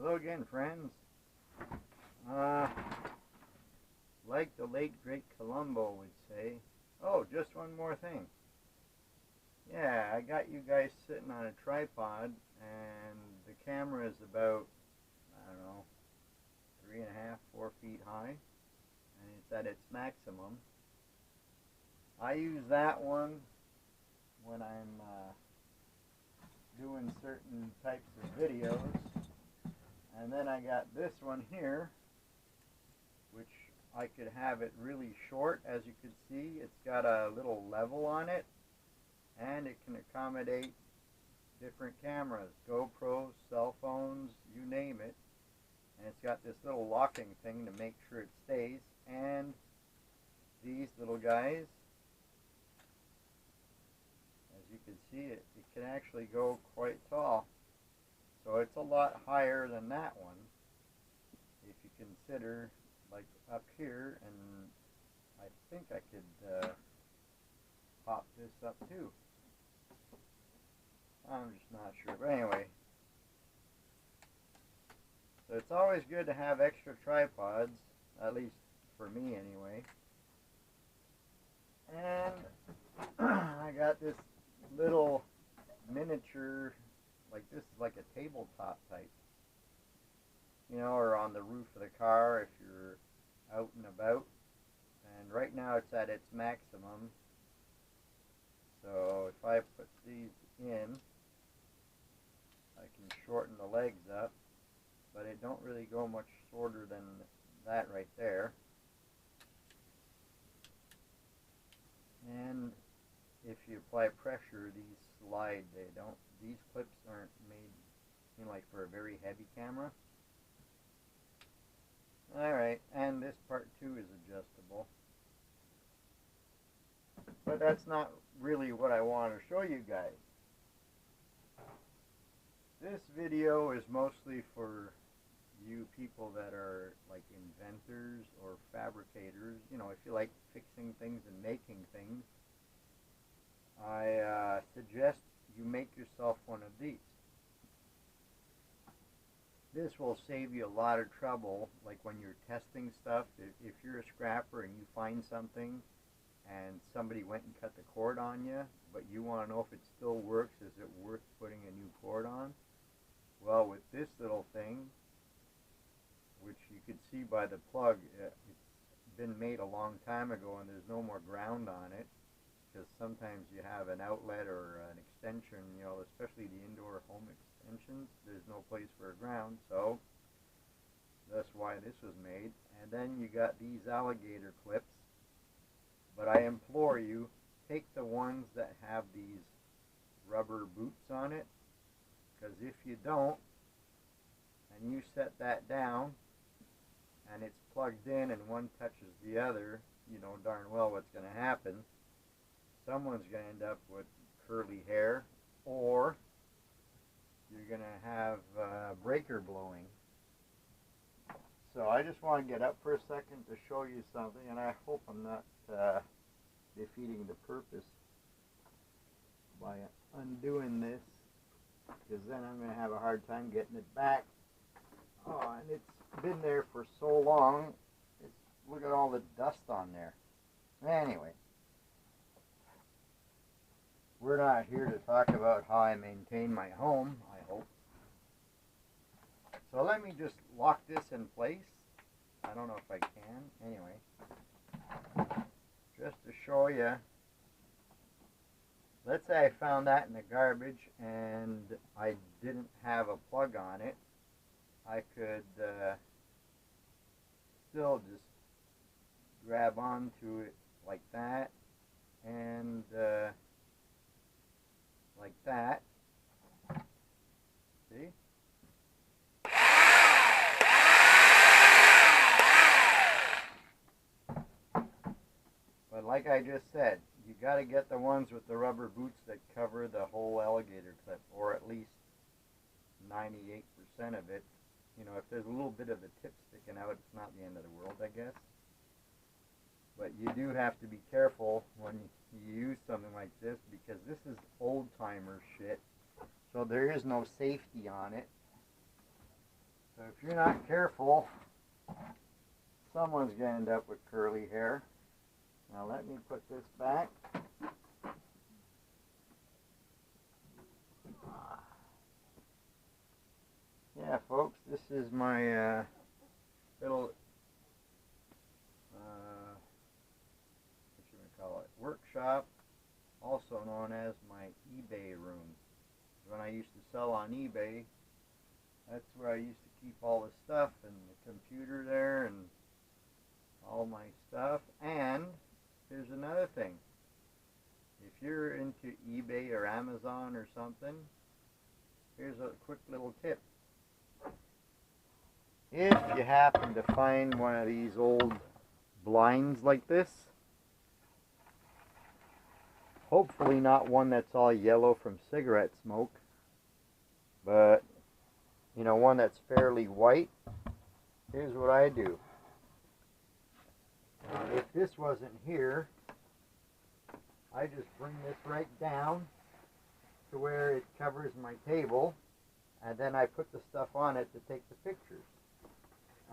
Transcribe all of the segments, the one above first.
Hello again, friends. Uh, like the late great Columbo would say, oh, just one more thing. Yeah, I got you guys sitting on a tripod, and the camera is about, I don't know, 3.5, 4 feet high, and it's at its maximum. I use that one when I'm doing certain types of videos. And then I got this one here, which I could have it really short. As you can see, it's got a little level on it, and it can accommodate different cameras, GoPros, cell phones, you name it. And it's got this little locking thing to make sure it stays. And these little guys, as you can see, it can actually go quite tall. So it's a lot higher than that one, if you consider, like up here, and I think I could pop this up too. I'm just not sure, but anyway. So it's always good to have extra tripods, at least for me anyway. And I got this little miniature, like this is like a tabletop type, you know, or on the roof of the car if you're out and about. And right now it's at its maximum. So if I put these in, I can shorten the legs up, but it don't really go much shorter than that right there. And if you apply pressure, these slide. These clips aren't made, you know, like for a very heavy camera. Alright, and this part too is adjustable. But that's not really what I want to show you guys. This video is mostly for you people that are like inventors or fabricators. You know, if you like fixing things and making things, I suggest you make yourself one of these. This will save you a lot of trouble, like when you're testing stuff. If you're a scrapper and you find something and somebody went and cut the cord on you, but you want to know if it still works, is it worth putting a new cord on? Well, with this little thing, which you could see by the plug, it's been made a long time ago and there's no more ground on it, because sometimes you have an outlet or an extension, you know, especially the indoor home extensions, there's no place for a ground, so that's why this was made. And then you got these alligator clips, but I implore you, take the ones that have these rubber boots on it, because if you don't, and you set that down, and it's plugged in and one touches the other, you know darn well what's going to happen. Someone's going to end up with curly hair, or you're going to have breaker blowing. So I just want to get up for a second to show you something, and I hope I'm not defeating the purpose by undoing this, because then I'm going to have a hard time getting it back. Oh, and it's been there for so long. Look at all the dust on there. Anyway. We're not here to talk about how I maintain my home, I hope. So let me just lock this in place. I don't know if I can. Anyway, just to show you. Let's say I found that in the garbage and I didn't have a plug on it. I could still just grab onto it like that and like that. See? But like I just said, you got to get the ones with the rubber boots that cover the whole alligator clip, or at least 98% of it. You know, if there's a little bit of the tip sticking out, it's not the end of the world, I guess. But you do have to be careful when you use something like this, because this is old-timer shit. So there is no safety on it. So if you're not careful, someone's going to end up with curly hair. Now let me put this back. Yeah, folks, this is my little, what should we call it, workshop, also known as my eBay room. When I used to sell on eBay, that's where I used to keep all the stuff and the computer there and all my stuff. And here's another thing. If you're into eBay or Amazon or something, here's a quick little tip. If you happen to find one of these old blinds like this, hopefully not one that's all yellow from cigarette smoke, but you know, one that's fairly white, here's what I do. If this wasn't here, I just bring this right down to where it covers my table, and then I put the stuff on it to take the pictures.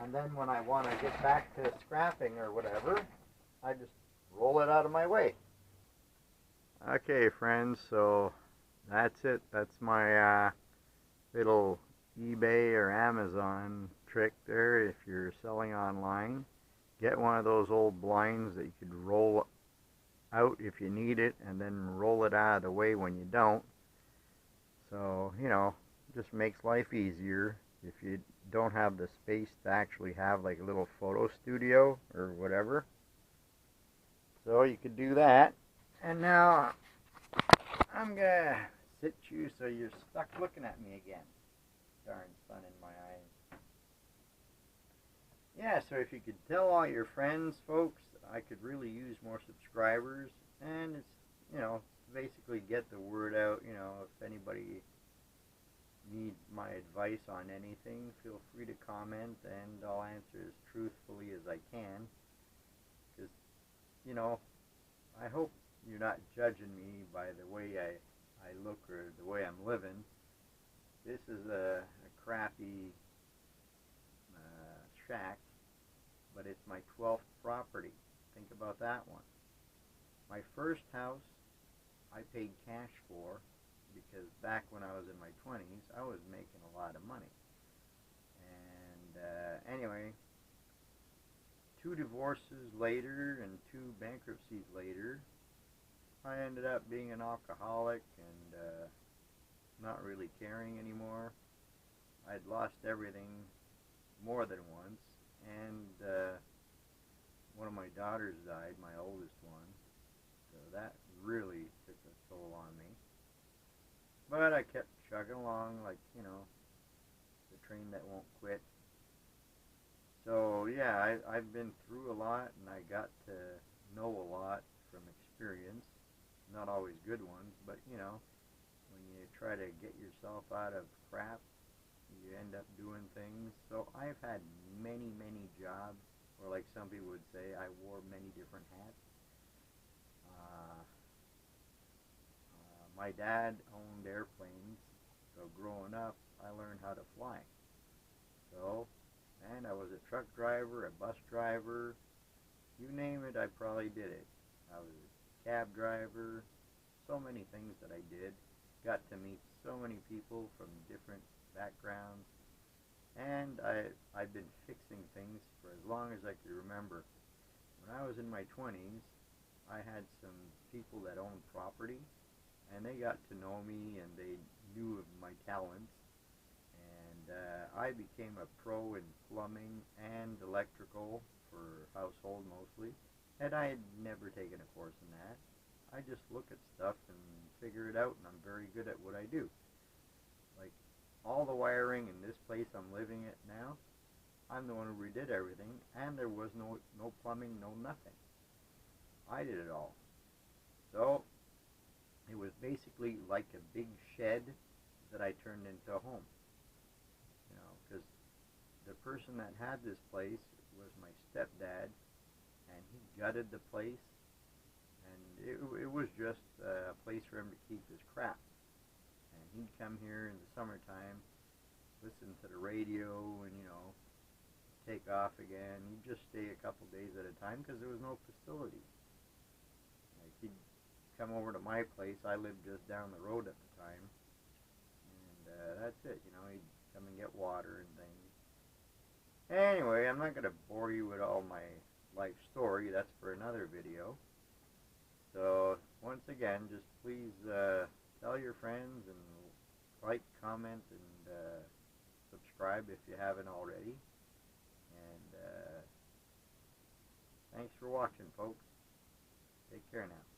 And then when I want to get back to scrapping or whatever, I just roll it out of my way. Okay, friends, so that's it. That's my little eBay or Amazon trick there. If you're selling online, get one of those old blinds that you could roll out if you need it, and then roll it out of the way when you don't. So, you know, just makes life easier if you don't have the space to actually have like a little photo studio or whatever. So you could do that. And now I'm gonna sit you so you're stuck looking at me again. Darn sun in my eyes. Yeah, so if you could tell all your friends, folks, I could really use more subscribers, and it's, you know, basically get the word out. You know, if anybody needs my advice on anything, feel free to comment, and I'll answer as truthfully as I can. Because, you know, I hope you're not judging me by the way I look or the way I'm living. This is a crappy shack, but it's my 12th property. Think about that one. My first house I paid cash for, because back when I was in my 20s, I was making a lot of money. And anyway, 2 divorces later and 2 bankruptcies later, I ended up being an alcoholic and not really caring anymore. I'd lost everything more than once, and one of my daughters died, my oldest one, so that really took a toll on me. But I kept chugging along like, you know, the train that won't quit. So yeah, I've been through a lot, and I got to know a lot from experience. Not always good ones, but you know, when you try to get yourself out of crap, you end up doing things. So I've had many jobs, or like some people would say, I wore many different hats. My dad owned airplanes, so growing up, I learned how to fly. So, and I was a truck driver, a bus driver, you name it, I probably did it. I was a cab driver, so many things that I did. Got to meet so many people from different backgrounds, and I've been fixing things for as long as I can remember. When I was in my 20s, I had some people that owned property, and they got to know me, and they knew of my talents, and I became a pro in plumbing and electrical for household mostly, and I had never taken a course in that. I just look at stuff and figure it out, and I'm very good at what I do. Like all the wiring in this place I'm living at now, I'm the one who redid everything, and there was no plumbing, no nothing. I did it all. So it was basically like a big shed that I turned into a home. You know, because the person that had this place was my stepdad, and he gutted the place, and it was just a place for him to keep his crap. And he'd come here in the summertime listen to the radio and, you know, take off again. He'd just stay a couple days at a time because there was no facility. Like, he'd come over to my place. I lived just down the road at the time. And that's it, you know, he'd come and get water and things. Anyway, I'm not going to bore you with all my life story. That's for another video. So, once again, just please tell your friends and like, comment, and subscribe if you haven't already. And thanks for watching, folks. Take care now.